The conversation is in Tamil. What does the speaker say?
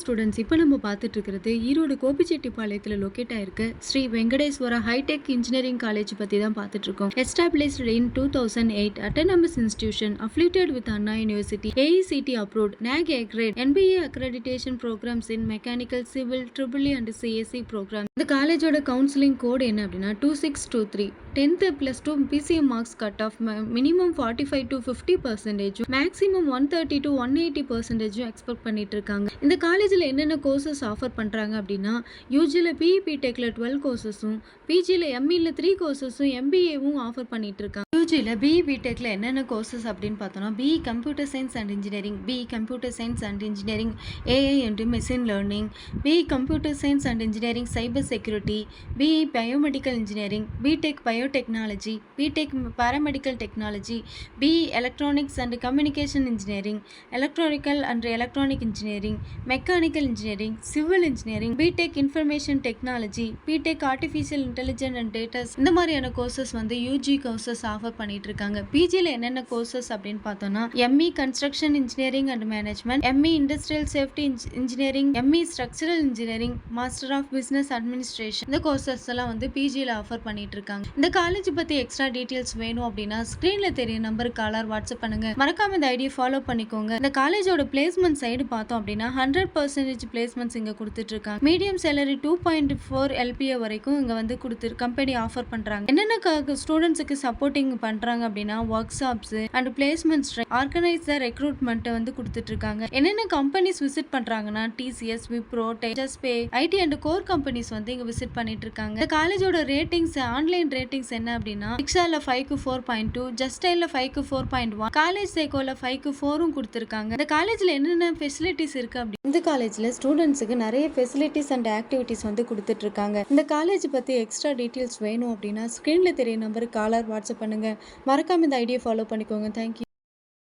ஸ்டூடெண்ட்ஸ், இப்போ நம்ம பார்த்துட்டு இருக்கிறது ஈரோடு கோபிச்செட்டிப்பாளையத்தில் லொக்கேட் ஆயிருக்க Sri Venkateswara hi tech engineering college பற்றி தான் பார்த்துட்டு இருக்கோம். Established in 2008, autonomous institution affiliated with Anna University, AECT approved, NAC accredited, NBA accreditation programs in mechanical, civil, EEE and CSE programs. இந்த காலேஜோட கவுன்சிலிங் கோட் என்ன அப்படின்னா 2623. 10th plus 2 PCM marks cut off, minimum 45 to 50%, maximum 130 to 180% expect பண்ணிட்டு இருக்காங்க. இந்த காலேஜில் என்னென்ன கோர்சஸ் ஆஃபர் பண்ணுறாங்க அப்படின்னா, யூஜியில் பிஇபி டெக்கில் 12 கோர்சஸும், பிஜியில் எம்இயில் 3 கோர்சஸும், எம்பிஏவும் ஆஃபர் பண்ணிட்டு இருக்காங்க. யூஜியில் பிஇபி டெக்கில் என்னென்ன கோர்சஸ் அப்படின்னு பார்த்தோம்னா, BE computer science and engineering, BE computer science and engineering AI and machine learning, BE computer science and engineering cyber security, BE biomedical engineering, BTech biotechnology, BTech paramedical technology, BE electronics and communication engineering, electrical and electronic engineering, mechanical engineering, civil engineering, BTech information technology, BTech artificial intelligence and datas, இந்த மாதிரியான கோர்சஸ் வந்து யூஜி கோர்சஸ் ஆஃபர் பண்ணிட்டு இருக்காங்க. பிஜியில் என்னென்ன கோர்சஸ் அப்படின்னு பார்த்தோம்னா, ME construction engineering and management, ME industrial safety engineering, ME structural engineering, master of business administration, இந்த கோர்சஸ் எல்லாம் வந்து பிஜியில் ஆஃபர் பண்ணிட்டு இருக்காங்க. இந்த காலேஜ் பத்தி எக்ஸ்ட்ரா டீடைல்ஸ் வேணும் அப்படின்னா ஸ்கிரீன்ல தெரிய நம்பருக்கு காலர் வாட்ஸ்அப் பண்ணுங்க. மறக்காம இந்த ஐடியை ஃபாலோ பண்ணிக்கோங்க. இந்த காலேஜோட பிளேஸ்மெண்ட் சைடு பார்த்தோம் அப்படின்னா 100% பிளேஸ்மெண்ட்ஸ் இங்க கொடுத்துட்டு இருக்காங்க. மீடியம் சேலரி 2.4 LPA வரைக்கும் இங்க வந்து கம்பெனி ஆஃபர் பண்றாங்க. என்னென்ன ஸ்டூடெண்ட்ஸுக்கு சப்போர்ட்டிங் பண்றாங்க அப்படின்னா, workshops and placements, organise recruitment வந்து கொடுத்துட்டு இருக்காங்க. என்னென்ன கம்பெனிஸ் விசிட் பண்றாங்கன்னா, டிசிஎஸ், விப்ரோ, டெஜஸ்பே, ஐடி அண்ட் கோர் கம்பெனிஸ் வந்து இங்க விசிட் பண்ணிட்டு இருக்காங்க. இந்த காலேஜோட ரேட்டிங்ஸ், ஆன்லைன் ரேட்டிங்ஸ் என்ன அப்படின்னா, சிக்ஸால 5க்கு 4.2, ஜஸ்டைல 5க்கு 4.1, காலேஜ் சைக்கோல 5க்கு 4ம் கொடுத்துருக்காங்க. இந்த காலேஜ்ல என்னென்ன ஃபெசிலிட்டிஸ் இருக்கு அப்படி, இந்த காலேஜ்ல ஸ்டூடெண்ட்ஸுக்கு நிறைய ஃபெசிலிட்டிஸ் அண்ட் ஆக்டிவிட்டிஸ் வந்து கொடுத்துட்டு இருக்காங்க. இந்த காலேஜ் பத்தி எக்ஸ்ட்ரா டீடைல்ஸ் வேணும் அப்படின்னா ஸ்கிரீன்ல தெரிய நம்பருக்கு காலர் வாட்ஸ்அப் பண்ணுங்க. மறக்காம இந்த ஐடியை ஃபாலோ பண்ணிக்கோங்க. தேங்க்யூ.